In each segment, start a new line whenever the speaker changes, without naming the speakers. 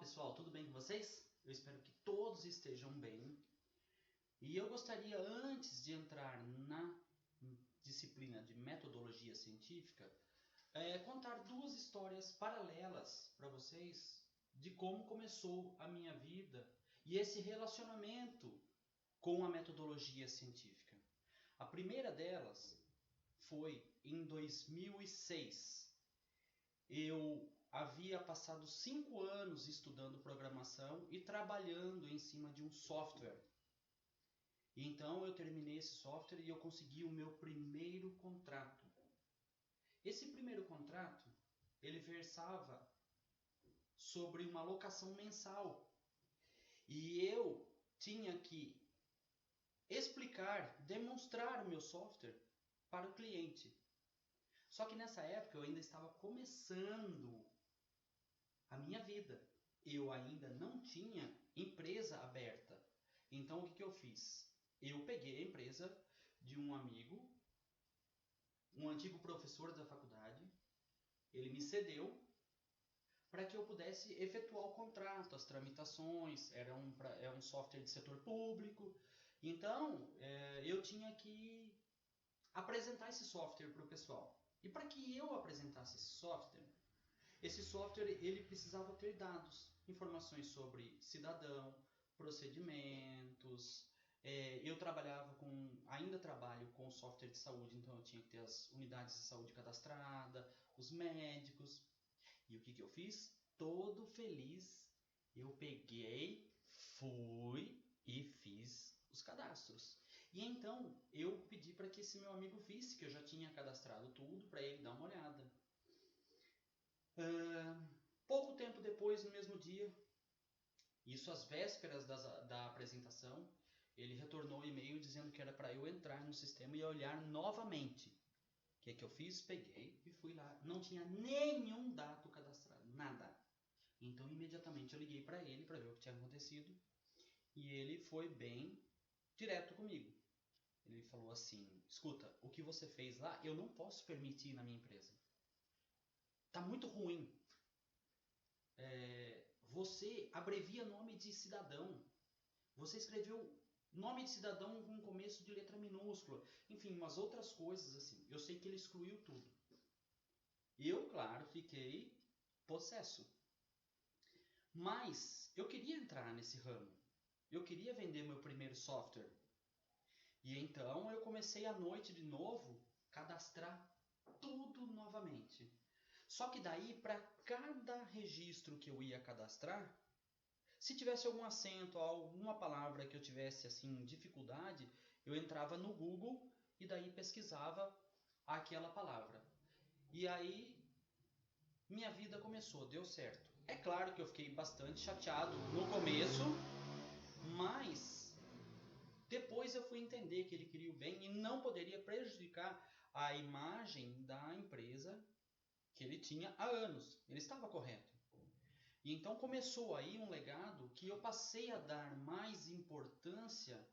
pessoal, tudo bem com vocês? Eu espero que todos estejam bem. E eu gostaria, antes de entrar na disciplina de metodologia científica, contar duas histórias paralelas para vocês de como começou a minha vida e esse relacionamento com a metodologia científica. A primeira delas foi em 2006. Eu havia passado 5 anos estudando programação e trabalhando em cima de um software. Então eu terminei esse software e eu consegui o meu primeiro contrato. Esse primeiro contrato, ele versava sobre uma locação mensal. E eu tinha que explicar, demonstrar o meu software para o cliente. Só que nessa época eu ainda estava começando a minha vida. Eu ainda não tinha empresa aberta. Então o que eu fiz? Eu peguei a empresa de um amigo, um antigo professor da faculdade. Ele me cedeu para que eu pudesse efetuar o contrato, as tramitações. Era um software de setor público. Então eu tinha que apresentar esse software para o pessoal. E para que eu apresentasse esse software ele precisava ter dados, informações sobre cidadão, procedimentos. Eu ainda trabalho com software de saúde, então eu tinha que ter as unidades de saúde cadastradas, os médicos. E o que eu fiz? Todo feliz, eu peguei, fui e fiz os cadastros. E então eu pedi para que esse meu amigo visse que eu já tinha cadastrado tudo, para ele dar uma olhada. Pouco tempo depois, no mesmo dia, isso às vésperas da apresentação, ele retornou o e-mail dizendo que era para eu entrar no sistema e olhar novamente. O que eu fiz? Peguei e fui lá. Não tinha nenhum dado cadastrado, nada. Então imediatamente eu liguei para ele para ver o que tinha acontecido. E ele foi bem direto comigo. Ele falou assim: escuta, o que você fez lá eu não posso permitir na minha empresa. Tá muito ruim. Você abrevia nome de cidadão. Você escreveu nome de cidadão com começo de letra minúscula. Enfim, umas outras coisas assim. Eu sei que ele excluiu tudo. Eu, claro, fiquei possesso. Mas eu queria entrar nesse ramo. Eu queria vender meu primeiro software. E então eu comecei à noite de novo cadastrar tudo novamente. Só que daí, para cada registro que eu ia cadastrar, se tivesse algum acento, alguma palavra que eu tivesse assim dificuldade, eu entrava no Google e daí pesquisava aquela palavra. E aí minha vida começou, deu certo. É claro que eu fiquei bastante chateado no começo, mas depois eu fui entender que ele queria o bem e não poderia prejudicar a imagem da empresa que ele tinha há anos. Ele estava correto. E então começou aí um legado que eu passei a dar mais importância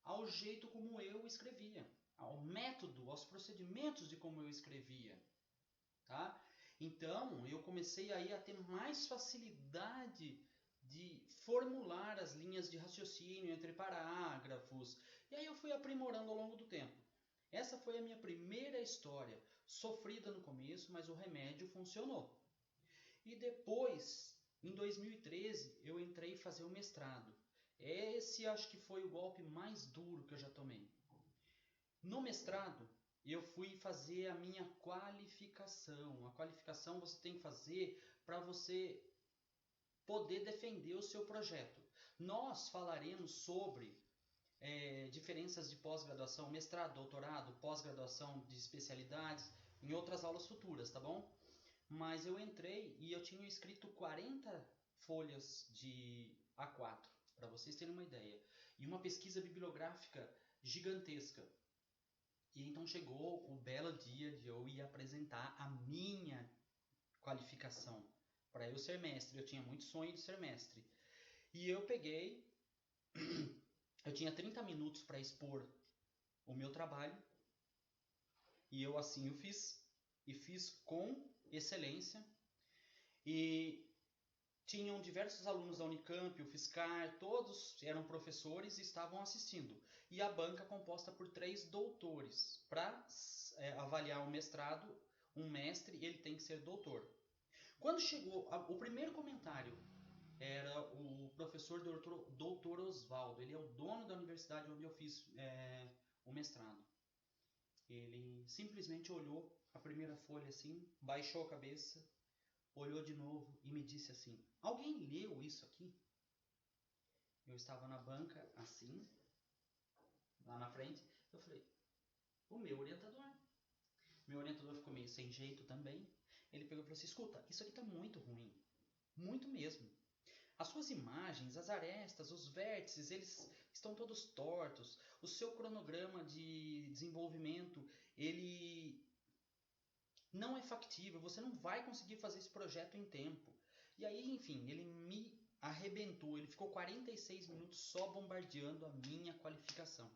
ao jeito como eu escrevia, ao método, aos procedimentos de como eu escrevia, tá? Então eu comecei aí a ter mais facilidade de formular as linhas de raciocínio entre parágrafos, e aí eu fui aprimorando ao longo do tempo. Essa foi a minha primeira história, sofrida no começo, mas o remédio funcionou. E depois, em 2013, eu entrei fazer o mestrado. Esse acho que foi o golpe mais duro que eu já tomei. No mestrado, eu fui fazer a minha qualificação. A qualificação você tem que fazer para você poder defender o seu projeto. Nós falaremos sobre diferenças de pós-graduação, mestrado, doutorado, pós-graduação de especialidades, em outras aulas futuras, tá bom? Mas eu entrei e eu tinha escrito 40 folhas de A4, para vocês terem uma ideia. E uma pesquisa bibliográfica gigantesca. E então chegou o belo dia de eu ir apresentar a minha qualificação. Para eu ser mestre, eu tinha muito sonho de ser mestre. E eu peguei, eu tinha 30 minutos para expor o meu trabalho. E eu assim o fiz. E fiz com excelência. E tinham diversos alunos da Unicamp, UFSCar, todos eram professores e estavam assistindo. E a banca composta por 3 doutores. Para avaliar o mestrado, um mestre ele tem que ser doutor. Quando chegou, o primeiro comentário era o professor doutor Oswaldo. Ele é o dono da universidade onde eu fiz o mestrado. Ele simplesmente olhou a primeira folha assim, baixou a cabeça, olhou de novo e me disse assim: alguém leu isso aqui? Eu estava na banca assim, lá na frente. Eu falei: o meu orientador. Meu orientador ficou meio sem jeito também. Ele pegou e falou assim: escuta, isso aqui está muito ruim. Muito mesmo. As suas imagens, as arestas, os vértices, eles estão todos tortos. O seu cronograma de desenvolvimento, ele não é factível. Você não vai conseguir fazer esse projeto em tempo. E aí, enfim, ele me arrebentou. Ele ficou 46 minutos só bombardeando a minha qualificação.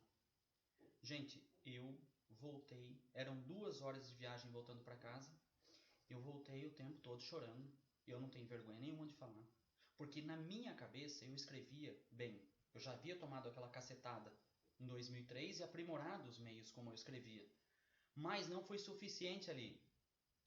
Gente, eu voltei. Eram 2 horas de viagem voltando para casa. Eu voltei o tempo todo chorando. Eu não tenho vergonha nenhuma de falar. Porque na minha cabeça eu escrevia bem. Eu já havia tomado aquela cacetada em 2003 e aprimorado os meios como eu escrevia. Mas não foi suficiente ali.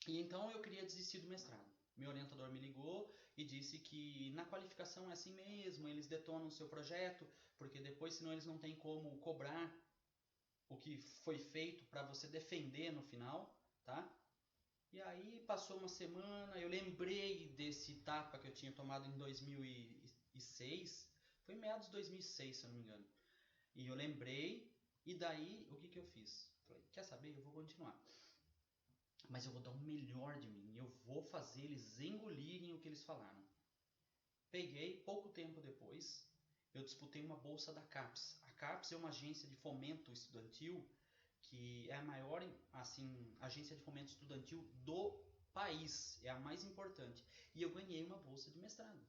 E então eu queria desistir do mestrado. Meu orientador me ligou e disse que na qualificação é assim mesmo, eles detonam o seu projeto, porque depois senão eles não têm como cobrar o que foi feito para você defender no final, tá? E aí passou uma semana, eu lembrei desse tapa que eu tinha tomado em 2006, foi em meados de 2006, se eu não me engano. E eu lembrei, e daí o que eu fiz? Falei, quer saber? Eu vou continuar. Mas eu vou dar o melhor de mim, eu vou fazer eles engolirem o que eles falaram. Peguei, pouco tempo depois, eu disputei uma bolsa da CAPES. A CAPES é uma agência de fomento estudantil que é a maior assim, agência de fomento estudantil do país, é a mais importante. E eu ganhei uma bolsa de mestrado.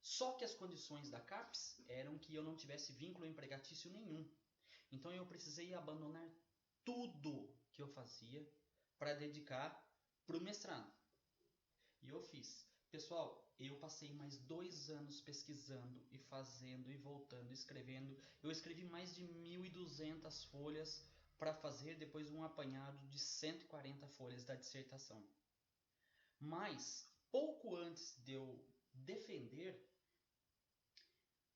Só que as condições da CAPES eram que eu não tivesse vínculo empregatício nenhum. Então eu precisei abandonar tudo que eu fazia para dedicar para o mestrado. E eu fiz. Pessoal, eu passei mais 2 anos pesquisando e fazendo e voltando, escrevendo. Eu escrevi mais de 1.200 folhas para fazer depois um apanhado de 140 folhas da dissertação. Mas, pouco antes de eu defender,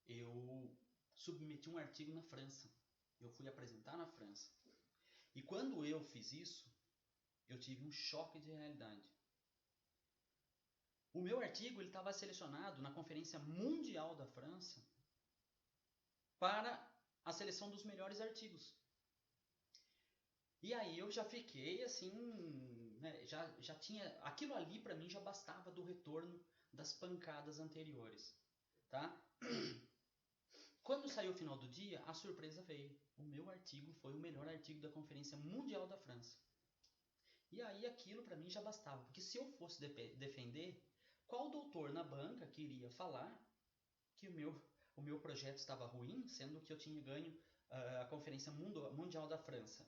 eu submeti um artigo na França. Eu fui apresentar na França. E quando eu fiz isso, eu tive um choque de realidade. O meu artigo estava selecionado na Conferência Mundial da França para a seleção dos melhores artigos. E aí eu já fiquei assim, né, já tinha, aquilo ali para mim já bastava do retorno das pancadas anteriores, tá? Quando saiu o final do dia, a surpresa veio. O meu artigo foi o melhor artigo da Conferência Mundial da França. E aí aquilo para mim já bastava, porque se eu fosse defender, qual doutor na banca queria falar que o meu projeto estava ruim, sendo que eu tinha ganho a Conferência Mundial da França?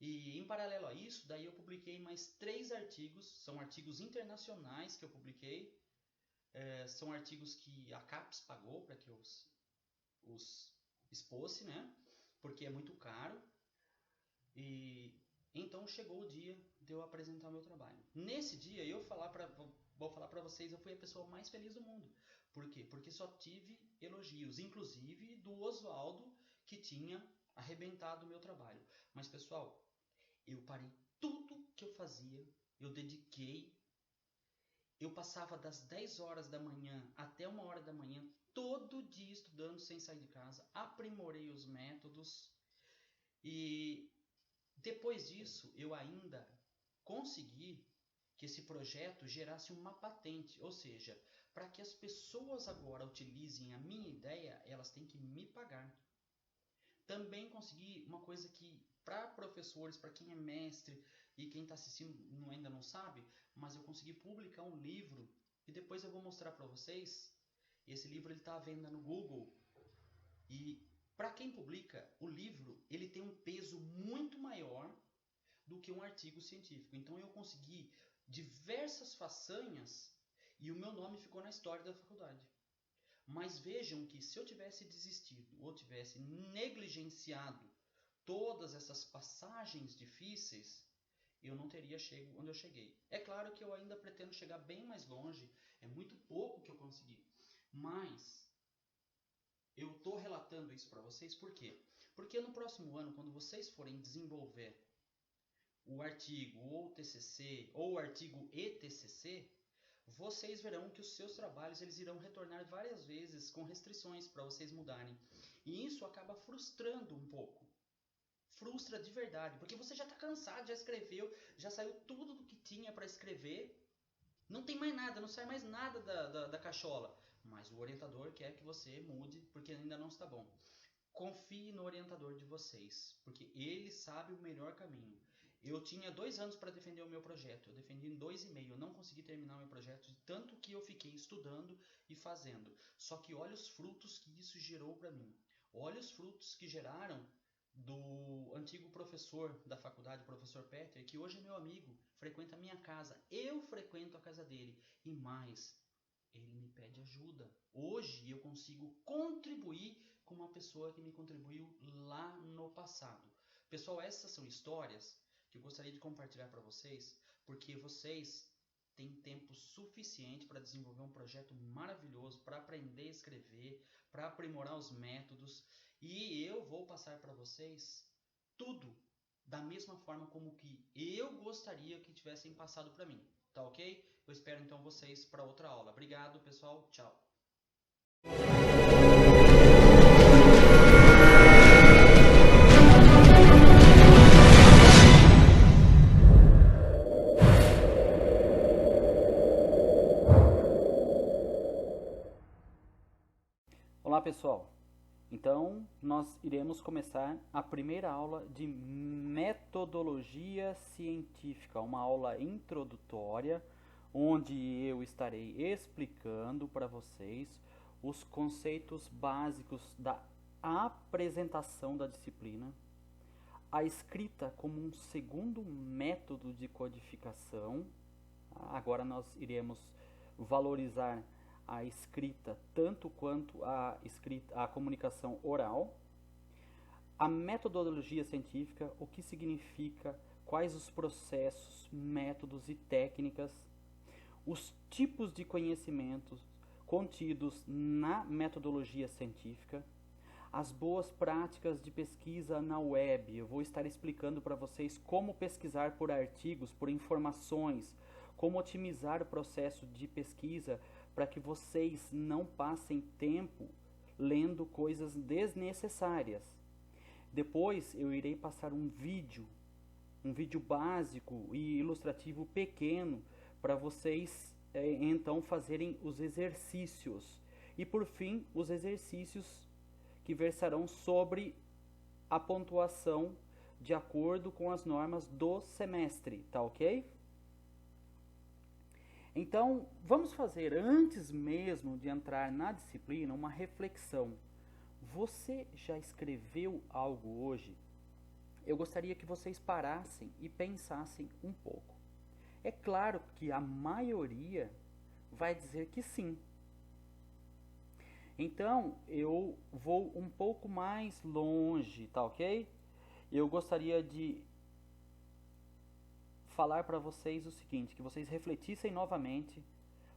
E em paralelo a isso, daí eu publiquei mais 3 artigos, são artigos internacionais que eu publiquei, são artigos que a CAPES pagou para que eu os expôs, né? Porque é muito caro. E então chegou o dia de eu apresentar o meu trabalho. Nesse dia, vou falar para vocês, eu fui a pessoa mais feliz do mundo. Por quê? Porque só tive elogios, inclusive do Oswaldo, que tinha arrebentado o meu trabalho. Mas, pessoal, eu parei tudo que eu fazia, eu dediquei, eu passava das 10 horas da manhã até 1 hora da manhã, todo dia estudando sem sair de casa, aprimorei os métodos e depois disso eu ainda consegui que esse projeto gerasse uma patente, ou seja, para que as pessoas agora utilizem a minha ideia, elas têm que me pagar. Também consegui uma coisa que, para professores, para quem é mestre e quem está assistindo ainda não sabe, mas eu consegui publicar um livro e depois eu vou mostrar para vocês. Esse livro está à venda no Google e para quem publica, o livro ele tem um peso muito maior do que um artigo científico. Então eu consegui diversas façanhas e o meu nome ficou na história da faculdade. Mas vejam que se eu tivesse desistido ou tivesse negligenciado todas essas passagens difíceis, eu não teria chego onde eu cheguei. É claro que eu ainda pretendo chegar bem mais longe, é muito pouco que eu consegui. Mas eu estou relatando isso para vocês por quê? Porque no próximo ano, quando vocês forem desenvolver o artigo ou o TCC ou o artigo e TCC, vocês verão que os seus trabalhos eles irão retornar várias vezes com restrições para vocês mudarem. E isso acaba frustrando um pouco. Frustra de verdade, porque você já está cansado, já escreveu, já saiu tudo do que tinha para escrever, não tem mais nada, não sai mais nada da cachola. Mas o orientador quer que você mude porque ainda não está bom. Confie no orientador de vocês, porque ele sabe o melhor caminho. Eu tinha 2 anos para defender o meu projeto, eu defendi em 2,5, eu não consegui terminar o meu projeto de tanto que eu fiquei estudando e fazendo. Só que olha os frutos que isso gerou para mim. Olha os frutos que geraram do antigo professor da faculdade, o professor Peter, que hoje é meu amigo, frequenta a minha casa, eu frequento a casa dele, e mais, ele me pede ajuda. Hoje eu consigo contribuir com uma pessoa que me contribuiu lá no passado. Pessoal, essas são histórias que eu gostaria de compartilhar para vocês, porque vocês têm tempo suficiente para desenvolver um projeto maravilhoso, para aprender a escrever, para aprimorar os métodos, e eu vou passar para vocês tudo da mesma forma como que eu gostaria que tivessem passado para mim, tá ok? Eu espero então vocês para outra aula. Obrigado, pessoal. Tchau.
Olá pessoal, então nós iremos começar a primeira aula de metodologia científica, uma aula introdutória onde eu estarei explicando para vocês os conceitos básicos da apresentação da disciplina, a escrita como um segundo método de codificação. Agora nós iremos valorizar a escrita tanto quanto a comunicação oral, a metodologia científica, o que significa, quais os processos, métodos e técnicas, os tipos de conhecimentos contidos na metodologia científica, as boas práticas de pesquisa na web. Eu vou estar explicando para vocês como pesquisar por artigos, por informações, como otimizar o processo de pesquisa para que vocês não passem tempo lendo coisas desnecessárias. Depois eu irei passar um vídeo básico e ilustrativo pequeno para vocês então fazerem os exercícios. E por fim, os exercícios que versarão sobre a pontuação de acordo com as normas do semestre, tá ok? Então, vamos fazer, antes mesmo de entrar na disciplina, uma reflexão. Você já escreveu algo hoje? Eu gostaria que vocês parassem e pensassem um pouco. É claro que a maioria vai dizer que sim. Então, eu vou um pouco mais longe, tá ok? Eu gostaria de falar para vocês o seguinte, que vocês refletissem novamente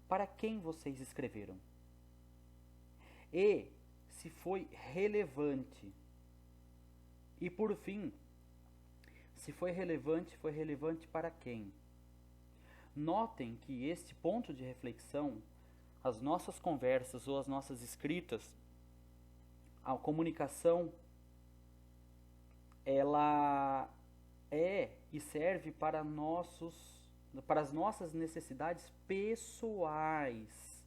para quem vocês escreveram. E se foi relevante. E por fim, se foi relevante para quem? Notem que este ponto de reflexão, as nossas conversas ou as nossas escritas, a comunicação, ela é e serve para as nossas necessidades pessoais.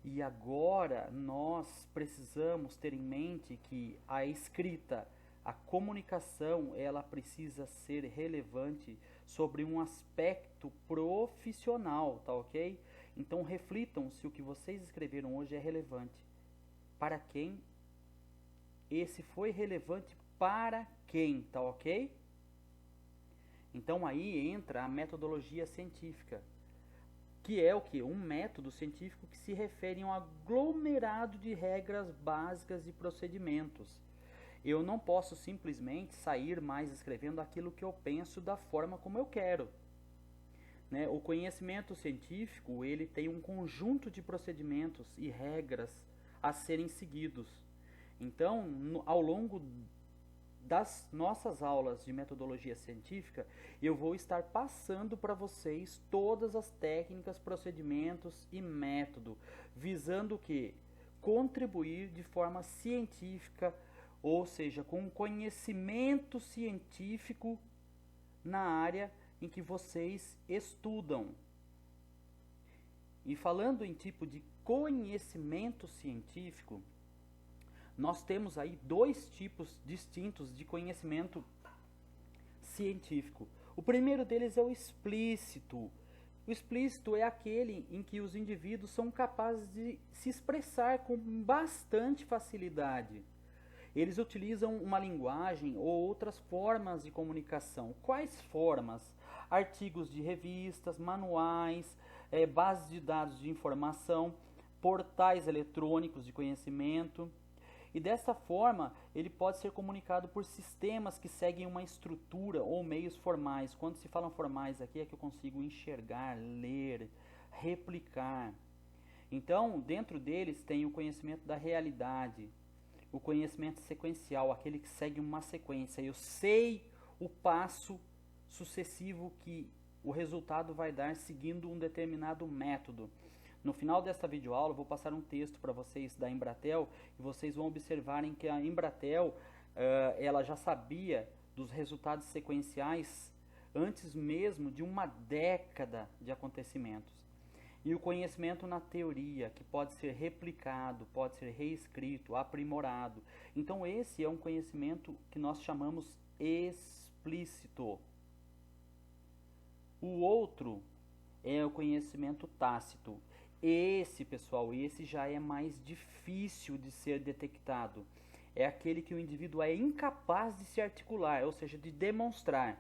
E agora nós precisamos ter em mente que a escrita, a comunicação, ela precisa ser relevante sobre um aspecto profissional, tá ok? Então reflitam se o que vocês escreveram hoje é relevante. Para quem? Esse foi relevante para quem, tá ok? Então aí entra a metodologia científica. que é o quê? Um método científico que se refere a um aglomerado de regras básicas e procedimentos. Eu não posso simplesmente sair mais escrevendo aquilo que eu penso da forma como eu quero. Né? O conhecimento científico, ele tem um conjunto de procedimentos e regras a serem seguidos. Então, ao longo das nossas aulas de metodologia científica, eu vou estar passando para vocês todas as técnicas, procedimentos e método, visando o quê? Contribuir de forma científica, ou seja, com conhecimento científico na área em que vocês estudam. E falando em tipo de conhecimento científico, nós temos aí dois tipos distintos de conhecimento científico. O primeiro deles é o explícito. O explícito é aquele em que os indivíduos são capazes de se expressar com bastante facilidade. Eles utilizam uma linguagem ou outras formas de comunicação. Quais formas? Artigos de revistas, manuais, bases de dados de informação, portais eletrônicos de conhecimento. E dessa forma, ele pode ser comunicado por sistemas que seguem uma estrutura ou meios formais. Quando se falam formais aqui, é que eu consigo enxergar, ler, replicar. Então, dentro deles tem o conhecimento da realidade, o conhecimento sequencial, aquele que segue uma sequência. Eu sei o passo sucessivo que o resultado vai dar seguindo um determinado método. No final desta videoaula, eu vou passar um texto para vocês da Embratel e vocês vão observarem que a Embratel ela já sabia dos resultados sequenciais antes mesmo de uma década de acontecimentos. E o conhecimento na teoria, que pode ser replicado, pode ser reescrito, aprimorado. Então esse é um conhecimento que nós chamamos explícito. O outro é o conhecimento tácito. Esse, pessoal, esse já é mais difícil de ser detectado. É aquele que o indivíduo é incapaz de se articular, ou seja, de demonstrar.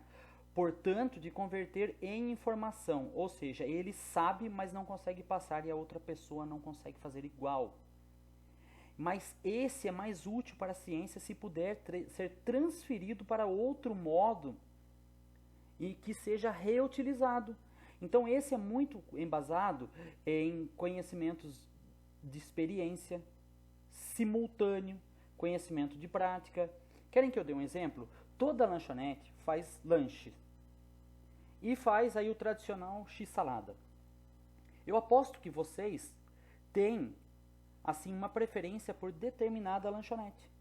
Portanto, de converter em informação. Ou seja, ele sabe, mas não consegue passar e a outra pessoa não consegue fazer igual. Mas esse é mais útil para a ciência se puder ser transferido para outro modo e que seja reutilizado. Então esse é muito embasado em conhecimentos de experiência, simultâneo, conhecimento de prática. Querem que eu dê um exemplo? Toda lanchonete faz lanche e faz aí o tradicional x-salada. Eu aposto que vocês têm assim uma preferência por determinada lanchonete.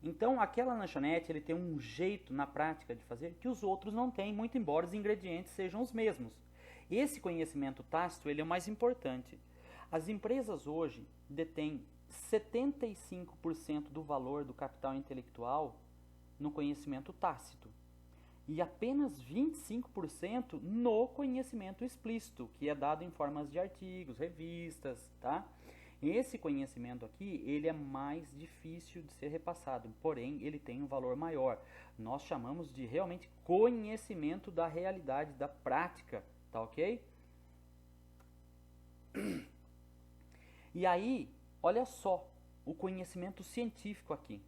Então, aquela lanchonete, ele tem um jeito na prática de fazer que os outros não têm, muito embora os ingredientes sejam os mesmos. Esse conhecimento tácito, ele é o mais importante. As empresas hoje detêm 75% do valor do capital intelectual no conhecimento tácito e apenas 25% no conhecimento explícito, que é dado em formas de artigos, revistas, tá? Esse conhecimento aqui, ele é mais difícil de ser repassado, porém ele tem um valor maior. Nós chamamos de realmente conhecimento da realidade, da prática, tá ok? E aí, olha só, o conhecimento científico aqui,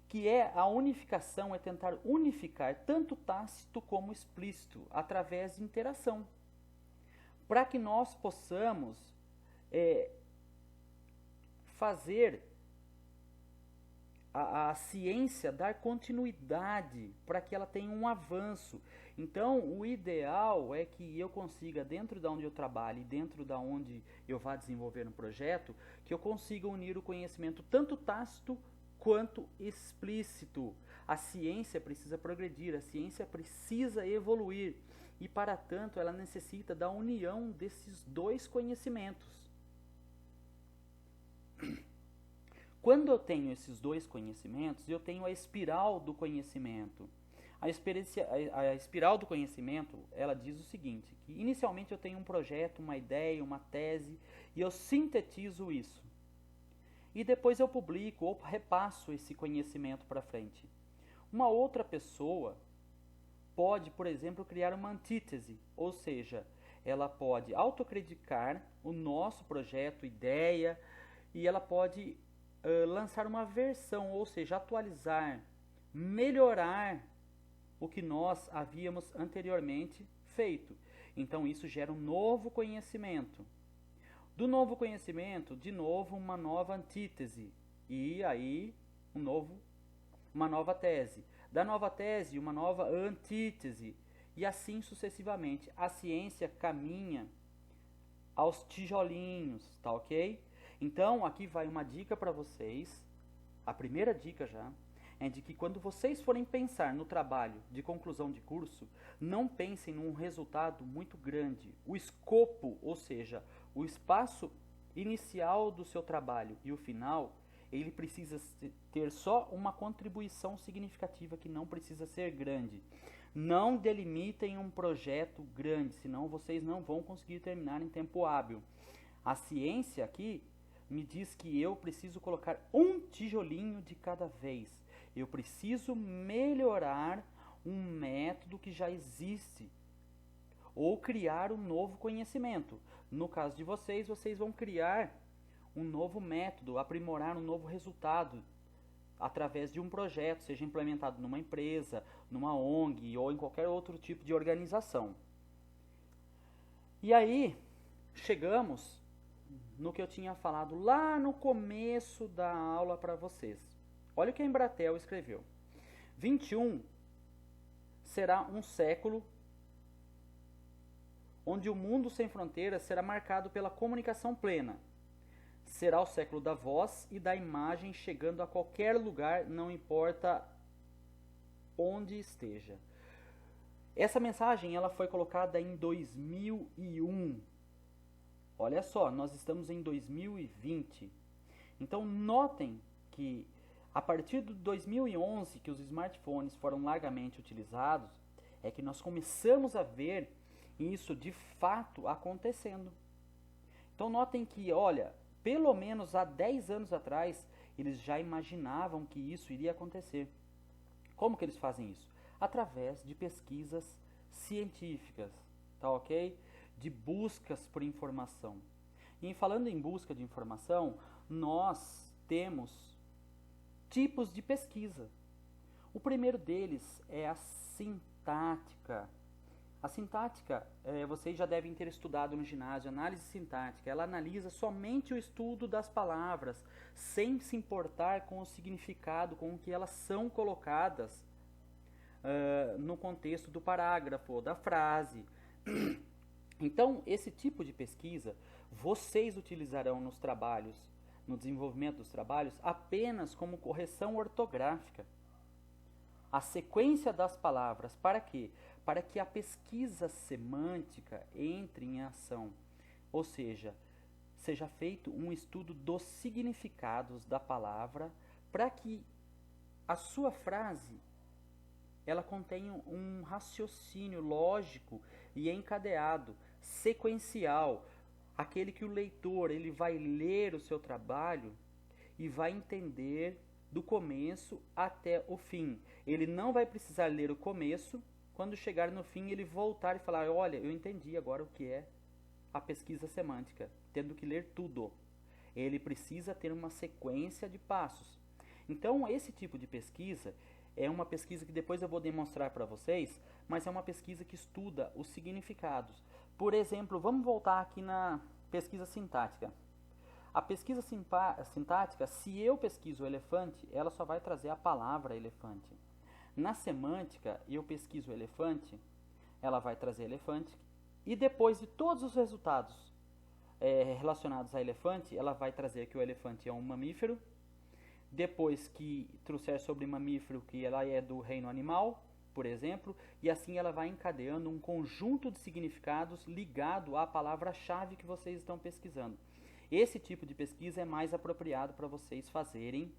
que é a unificação, é tentar unificar tanto tácito como explícito, através de interação, para que nós possamos fazer a ciência dar continuidade para que ela tenha um avanço. Então, o ideal é que eu consiga, dentro da onde eu trabalho e dentro da onde eu vá desenvolver um projeto, que eu consiga unir o conhecimento tanto tácito quanto explícito. A ciência precisa progredir, a ciência precisa evoluir e, para tanto, ela necessita da união desses dois conhecimentos. Quando eu tenho esses dois conhecimentos, eu tenho a espiral do conhecimento. A espiral do conhecimento, ela diz o seguinte, que inicialmente eu tenho um projeto, uma ideia, uma tese, e eu sintetizo isso. E depois eu publico ou repasso esse conhecimento para frente. Uma outra pessoa pode, por exemplo, criar uma antítese, ou seja, ela pode autocriticar o nosso projeto, ideia, e ela pode lançar uma versão, ou seja, atualizar, melhorar o que nós havíamos anteriormente feito. Então isso gera um novo conhecimento. Do novo conhecimento, de novo, uma nova antítese. E aí, uma nova tese. Da nova tese, uma nova antítese. E assim sucessivamente. A ciência caminha aos tijolinhos, tá ok? Então, aqui vai uma dica para vocês. A primeira dica já é de que quando vocês forem pensar no trabalho de conclusão de curso, não pensem num resultado muito grande. O escopo, ou seja, o espaço inicial do seu trabalho e o final, ele precisa ter só uma contribuição significativa que não precisa ser grande. Não delimitem um projeto grande, senão vocês não vão conseguir terminar em tempo hábil. A ciência aqui me diz que eu preciso colocar um tijolinho de cada vez. Eu preciso melhorar um método que já existe ou criar um novo conhecimento. No caso de vocês, vocês vão criar um novo método, aprimorar um novo resultado através de um projeto, seja implementado numa empresa, numa ONG ou em qualquer outro tipo de organização. E aí, chegamos no que eu tinha falado lá no começo da aula para vocês. Olha o que a Embratel escreveu. 21 será um século onde o mundo sem fronteiras será marcado pela comunicação plena. Será o século da voz e da imagem chegando a qualquer lugar, não importa onde esteja. Essa mensagem ela foi colocada em 2001. Olha só, nós estamos em 2020. Então notem que a partir de 2011, que os smartphones foram largamente utilizados, é que nós começamos a ver isso de fato acontecendo. Então notem que, olha, pelo menos há 10 anos atrás, eles já imaginavam que isso iria acontecer. Como que eles fazem isso? Através de pesquisas científicas, tá ok? De buscas por informação. E falando em busca de informação, nós temos tipos de pesquisa. O primeiro deles é a sintática. A sintática, vocês já devem ter estudado no ginásio, análise sintática. Ela analisa somente o estudo das palavras, sem se importar com o significado, com o que elas são colocadas no contexto do parágrafo ou da frase. Então, esse tipo de pesquisa, vocês utilizarão nos trabalhos, no desenvolvimento dos trabalhos, apenas como correção ortográfica. A sequência das palavras, para quê? Para que a pesquisa semântica entre em ação, ou seja, seja feito um estudo dos significados da palavra, para que a sua frase ela contenha um raciocínio lógico e encadeado, sequencial, aquele que o leitor ele vai ler o seu trabalho e vai entender do começo até o fim. Ele não vai precisar ler o começo, quando chegar no fim ele voltar e falar, olha, eu entendi agora o que é a pesquisa semântica, tendo que ler tudo. Ele precisa ter uma sequência de passos. Então esse tipo de pesquisa é uma pesquisa que depois eu vou demonstrar para vocês, mas é uma pesquisa que estuda os significados. Por exemplo, vamos voltar aqui na pesquisa sintática. A pesquisa sintática, se eu pesquiso elefante, ela só vai trazer a palavra elefante. Na semântica, eu pesquiso elefante, ela vai trazer elefante. E depois de todos os resultados relacionados a elefante, ela vai trazer que o elefante é um mamífero. Depois que trouxer sobre mamífero, que ela é do reino animal, por exemplo, e assim ela vai encadeando um conjunto de significados ligado à palavra-chave que vocês estão pesquisando. Esse tipo de pesquisa é mais apropriado para vocês fazerem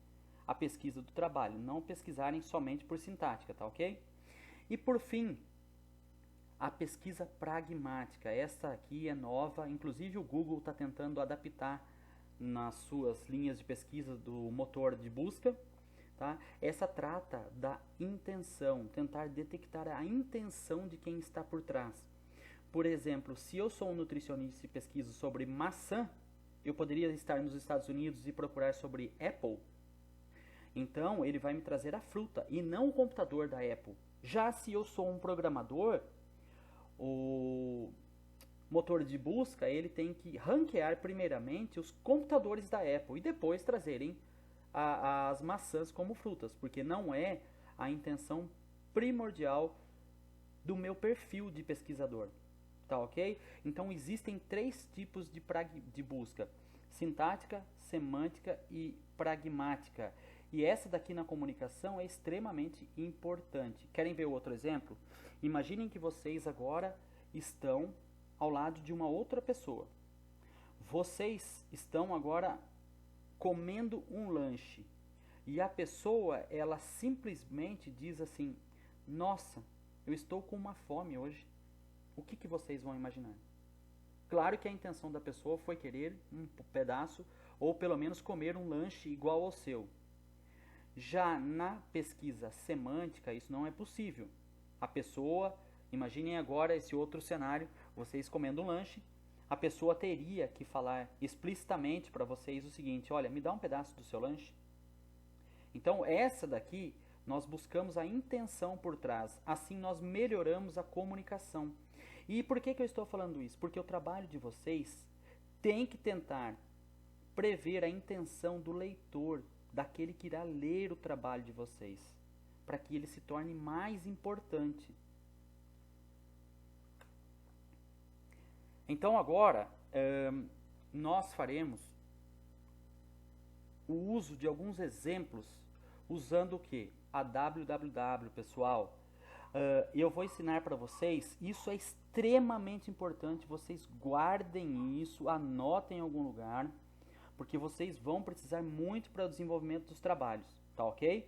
a pesquisa do trabalho, não pesquisarem somente por sintática, tá ok? E por fim, a pesquisa pragmática. Essa aqui é nova, inclusive o Google está tentando adaptar nas suas linhas de pesquisa do motor de busca. Tá? Essa trata da intenção, tentar detectar a intenção de quem está por trás. Por exemplo, se eu sou um nutricionista e pesquiso sobre maçã, eu poderia estar nos Estados Unidos e procurar sobre Apple. Então, ele vai me trazer a fruta e não o computador da Apple. Já se eu sou um programador, o motor de busca, ele tem que ranquear primeiramente os computadores da Apple e depois trazerem as maçãs como frutas, porque não é a intenção primordial do meu perfil de pesquisador. Tá, ok? Então existem 3 tipos de busca: sintática, semântica e pragmática. E essa daqui na comunicação é extremamente importante. Querem ver outro exemplo? Imaginem que vocês agora estão ao lado de uma outra pessoa. Vocês estão agora comendo um lanche. E a pessoa, ela simplesmente diz assim: nossa, eu estou com uma fome hoje. O que vocês vão imaginar? Claro que a intenção da pessoa foi querer um pedaço ou pelo menos comer um lanche igual ao seu. Já na pesquisa semântica, isso não é possível. A pessoa, imaginem agora esse outro cenário, vocês comendo um lanche, a pessoa teria que falar explicitamente para vocês o seguinte: olha, me dá um pedaço do seu lanche. Então essa daqui, nós buscamos a intenção por trás, assim nós melhoramos a comunicação. E por que eu estou falando isso? Porque o trabalho de vocês tem que tentar prever a intenção do leitor, daquele que irá ler o trabalho de vocês, para que ele se torne mais importante. Então agora, nós faremos o uso de alguns exemplos, usando o que? A www, pessoal. Eu vou ensinar para vocês, isso é extremamente importante, vocês guardem isso, anotem em algum lugar, porque vocês vão precisar muito para o desenvolvimento dos trabalhos, tá ok?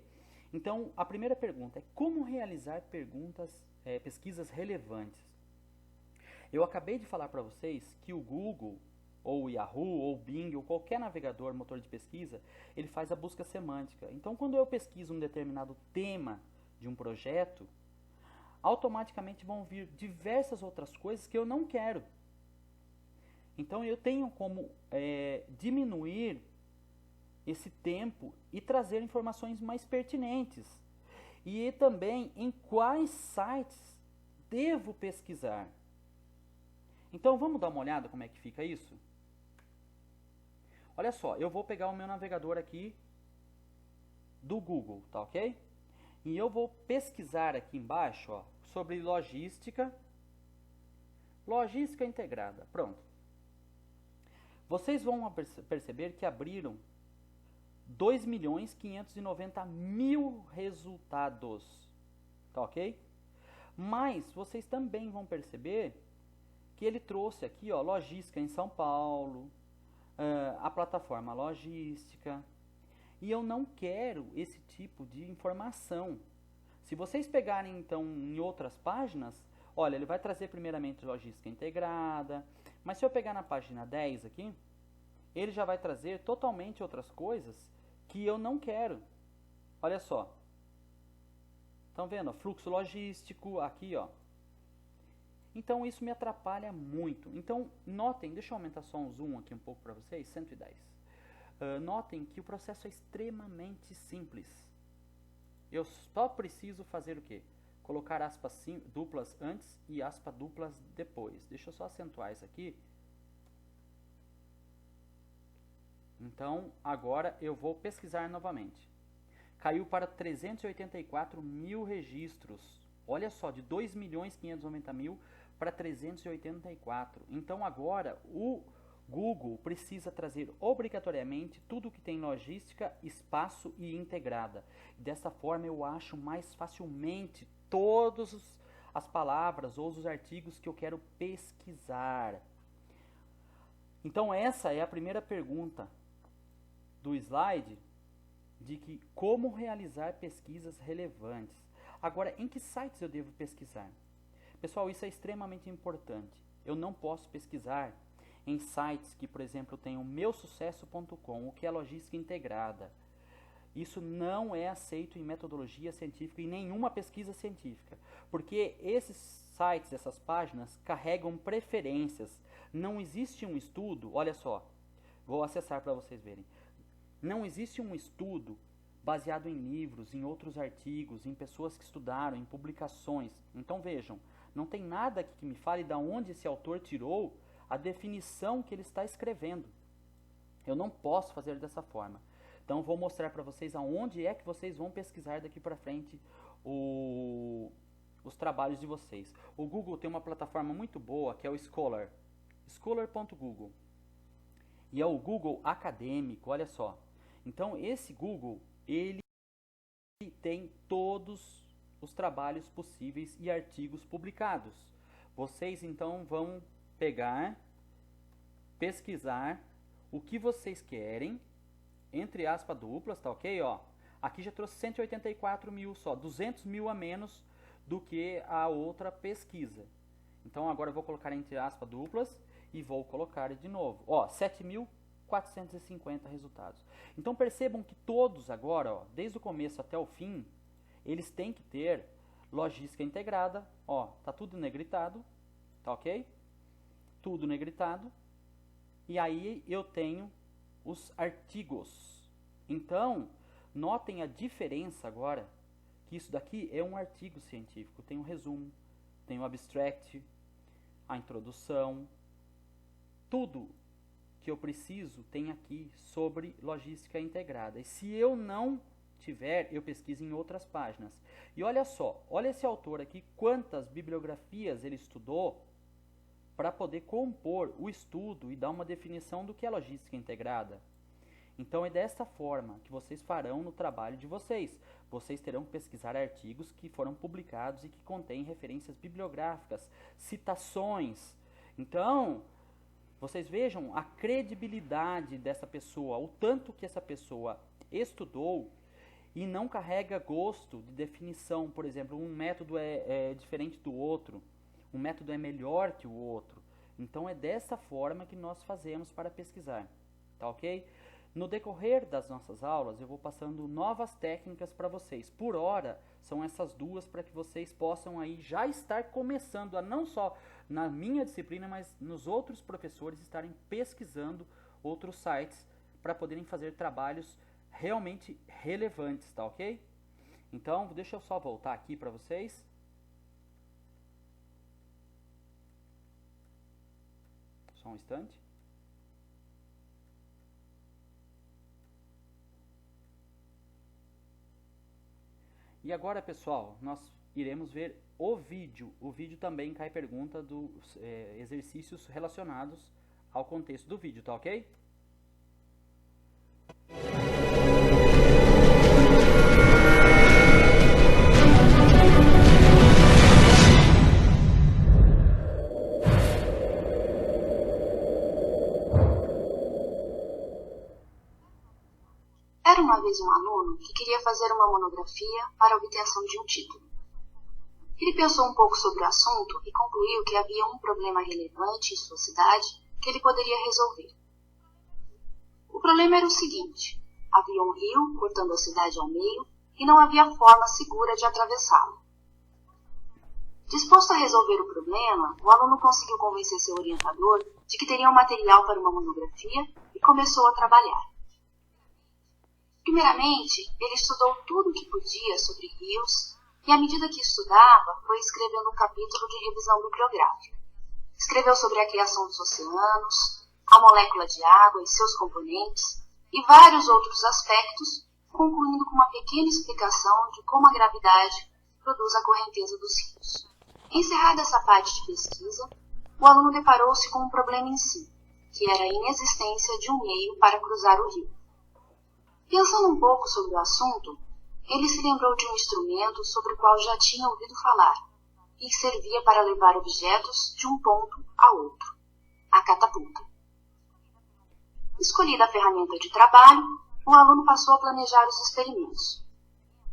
Então, a primeira pergunta é: como realizar pesquisas relevantes? Eu acabei de falar para vocês que o Google, ou o Yahoo, ou o Bing, ou qualquer navegador, motor de pesquisa, ele faz a busca semântica. Então, quando eu pesquiso um determinado tema de um projeto, automaticamente vão vir diversas outras coisas que eu não quero. Então eu tenho como diminuir esse tempo e trazer informações mais pertinentes. E também em quais sites devo pesquisar. Então vamos dar uma olhada como é que fica isso? Olha só, eu vou pegar o meu navegador aqui do Google, tá ok? E eu vou pesquisar aqui embaixo, ó, sobre logística integrada. Pronto. Vocês vão perceber que abriram 2.590.000 resultados, tá ok? Mas vocês também vão perceber que ele trouxe aqui, ó, logística em São Paulo, a plataforma logística, e eu não quero esse tipo de informação. Se vocês pegarem então em outras páginas, olha, ele vai trazer primeiramente logística integrada, mas se eu pegar na página 10 aqui, ele já vai trazer totalmente outras coisas que eu não quero. Olha só. Estão vendo? Fluxo logístico aqui, ó. Então isso me atrapalha muito. Então notem, deixa eu aumentar só um zoom aqui um pouco para vocês, 110. Notem que o processo é extremamente simples. Eu só preciso fazer o quê? Colocar aspas duplas antes e aspas duplas depois. Deixa eu só acentuar isso aqui. Então, agora eu vou pesquisar novamente. Caiu para 384.000 registros. Olha só, de 2.590.000 para 384. Então, agora o Google precisa trazer obrigatoriamente tudo que tem logística, espaço e integrada. Dessa forma, eu acho mais facilmente todas as palavras ou os artigos que eu quero pesquisar. Então, essa é a primeira pergunta do slide, de que como realizar pesquisas relevantes. Agora, em que sites eu devo pesquisar? Pessoal, isso é extremamente importante. Eu não posso pesquisar em sites que, por exemplo, tem o meusucesso.com, o que é logística integrada. Isso não é aceito em metodologia científica e nenhuma pesquisa científica, porque esses sites, essas páginas, carregam preferências. Não existe um estudo, olha só, vou acessar para vocês verem. Não existe um estudo baseado em livros, em outros artigos, em pessoas que estudaram, em publicações. Então vejam, não tem nada aqui que me fale de onde esse autor tirou a definição que ele está escrevendo. Eu não posso fazer dessa forma. Então vou mostrar para vocês aonde é que vocês vão pesquisar daqui para frente os trabalhos de vocês. O Google tem uma plataforma muito boa que é o Scholar, scholar.google. E é o Google acadêmico, olha só. Então esse Google, ele tem todos os trabalhos possíveis e artigos publicados. Vocês então vão pegar, pesquisar o que vocês querem, entre aspas duplas, tá ok? Ó, aqui já trouxe 184 mil só, 200 mil a menos do que a outra pesquisa. Então agora eu vou colocar entre aspas duplas e vou colocar de novo. Ó, 7.450 resultados. Então percebam que todos agora, ó, desde o começo até o fim, eles têm que ter logística integrada. Ó, tá tudo negritado, tá ok? Tudo negritado. E aí eu tenho os artigos. Então, notem a diferença agora, que isso daqui é um artigo científico. Tem um resumo, tem o abstract, a introdução, tudo que eu preciso tem aqui sobre logística integrada. E se eu não tiver, eu pesquiso em outras páginas. E olha só, olha esse autor aqui, quantas bibliografias ele estudou para poder compor o estudo e dar uma definição do que é logística integrada. Então é dessa forma que vocês farão no trabalho de vocês. Vocês terão que pesquisar artigos que foram publicados e que contêm referências bibliográficas, citações. Então, vocês vejam a credibilidade dessa pessoa, o tanto que essa pessoa estudou e não carrega gosto de definição. Por exemplo, um método é diferente do outro. Um método é melhor que o outro. Então é dessa forma que nós fazemos para pesquisar, tá ok? No decorrer das nossas aulas eu vou passando novas técnicas para vocês. Por hora são essas duas para que vocês possam aí já estar começando a não só na minha disciplina, mas nos outros professores estarem pesquisando outros sites para poderem fazer trabalhos realmente relevantes, tá ok? Então deixa eu só voltar aqui para vocês. Só um instante. E agora, pessoal, nós iremos ver o vídeo. O vídeo também cai pergunta dos exercícios relacionados ao contexto do vídeo, tá ok?
Era uma vez um aluno que queria fazer uma monografia para a obtenção de um título. Ele pensou um pouco sobre o assunto e concluiu que havia um problema relevante em sua cidade que ele poderia resolver. O problema era o seguinte: havia um rio cortando a cidade ao meio e não havia forma segura de atravessá-lo. Disposto a resolver o problema, o aluno conseguiu convencer seu orientador de que teria um material para uma monografia e começou a trabalhar. Primeiramente, ele estudou tudo o que podia sobre rios e, à medida que estudava, foi escrevendo um capítulo de revisão bibliográfica. Escreveu sobre a criação dos oceanos, a molécula de água e seus componentes e vários outros aspectos, concluindo com uma pequena explicação de como a gravidade produz a correnteza dos rios. Encerrada essa parte de pesquisa, o aluno deparou-se com um problema em si, que era a inexistência de um meio para cruzar o rio. Pensando um pouco sobre o assunto, ele se lembrou de um instrumento sobre o qual já tinha ouvido falar e que servia para levar objetos de um ponto a outro, a catapulta. Escolhida a ferramenta de trabalho, o aluno passou a planejar os experimentos.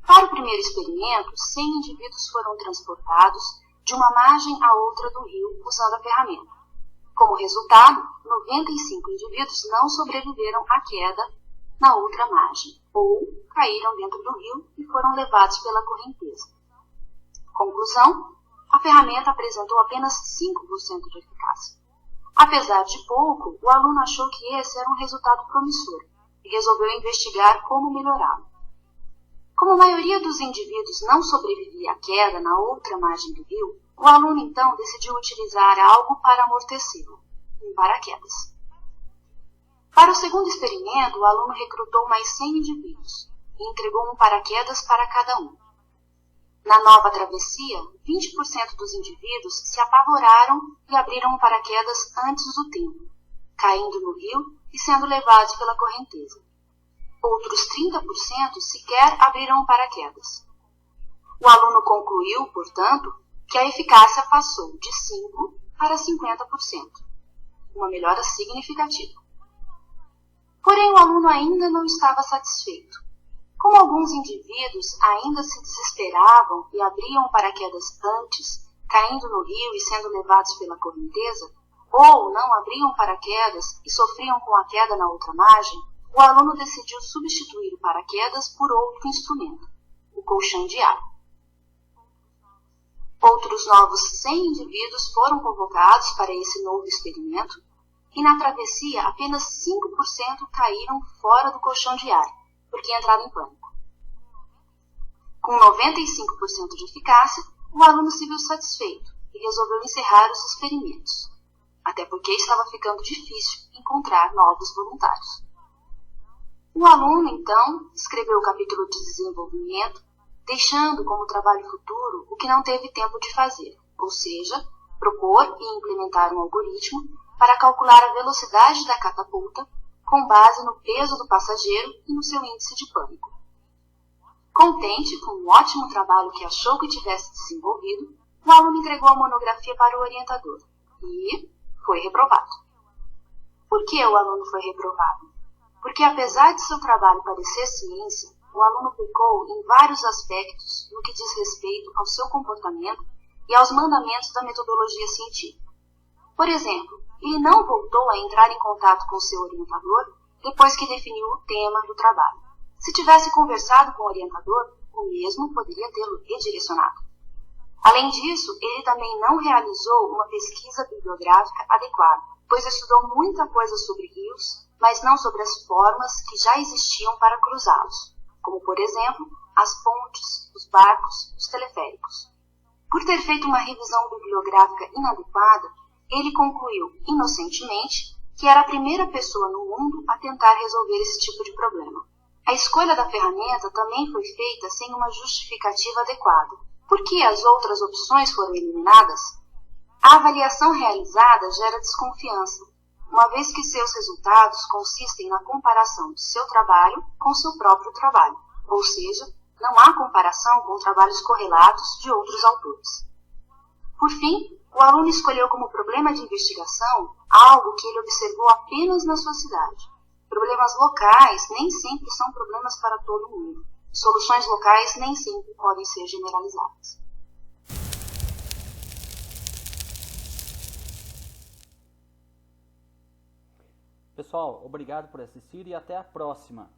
Para o primeiro experimento, 100 indivíduos foram transportados de uma margem a outra do rio usando a ferramenta. Como resultado, 95 indivíduos não sobreviveram à queda na outra margem, ou caíram dentro do rio e foram levados pela correnteza. Conclusão: a ferramenta apresentou apenas 5% de eficácia. Apesar de pouco, o aluno achou que esse era um resultado promissor e resolveu investigar como melhorá-lo. Como a maioria dos indivíduos não sobrevivia à queda na outra margem do rio, o aluno então decidiu utilizar algo para amortecê-lo, um paraquedas. Para o segundo experimento, o aluno recrutou mais 100 indivíduos e entregou um paraquedas para cada um. Na nova travessia, 20% dos indivíduos se apavoraram e abriram o paraquedas antes do tempo, caindo no rio e sendo levados pela correnteza. Outros 30% sequer abriram o paraquedas. O aluno concluiu, portanto, que a eficácia passou de 5% para 50%, uma melhora significativa. Porém, o aluno ainda não estava satisfeito. Como alguns indivíduos ainda se desesperavam e abriam o paraquedas antes, caindo no rio e sendo levados pela correnteza, ou não abriam paraquedas e sofriam com a queda na outra margem, o aluno decidiu substituir o paraquedas por outro instrumento, o colchão de ar. Outros novos 100 indivíduos foram convocados para esse novo experimento e na travessia apenas 5% caíram fora do colchão de ar, porque entraram em pânico. Com 95% de eficácia, o aluno se viu satisfeito e resolveu encerrar os experimentos, até porque estava ficando difícil encontrar novos voluntários. O aluno, então, escreveu o capítulo de desenvolvimento, deixando como trabalho futuro o que não teve tempo de fazer, ou seja, propor e implementar um algoritmo para calcular a velocidade da catapulta com base no peso do passageiro e no seu índice de pânico. Contente com o ótimo trabalho que achou que tivesse desenvolvido, o aluno entregou a monografia para o orientador e foi reprovado. Por que o aluno foi reprovado? Porque, apesar de seu trabalho parecer ciência, o aluno pecou em vários aspectos no que diz respeito ao seu comportamento e aos mandamentos da metodologia científica. Por exemplo, ele não voltou a entrar em contato com seu orientador depois que definiu o tema do trabalho. Se tivesse conversado com o orientador, o mesmo poderia tê-lo redirecionado. Além disso, ele também não realizou uma pesquisa bibliográfica adequada, pois estudou muita coisa sobre rios, mas não sobre as formas que já existiam para cruzá-los, como, por exemplo, as pontes, os barcos, os teleféricos. Por ter feito uma revisão bibliográfica inadequada, ele concluiu, inocentemente, que era a primeira pessoa no mundo a tentar resolver esse tipo de problema. A escolha da ferramenta também foi feita sem uma justificativa adequada. Por que as outras opções foram eliminadas? A avaliação realizada gera desconfiança, uma vez que seus resultados consistem na comparação de seu trabalho com seu próprio trabalho, ou seja, não há comparação com trabalhos correlatos de outros autores. Por fim, o aluno escolheu como problema de investigação algo que ele observou apenas na sua cidade. Problemas locais nem sempre são problemas para todo mundo. Soluções locais nem sempre podem ser generalizadas.
Pessoal, obrigado por assistir e até a próxima!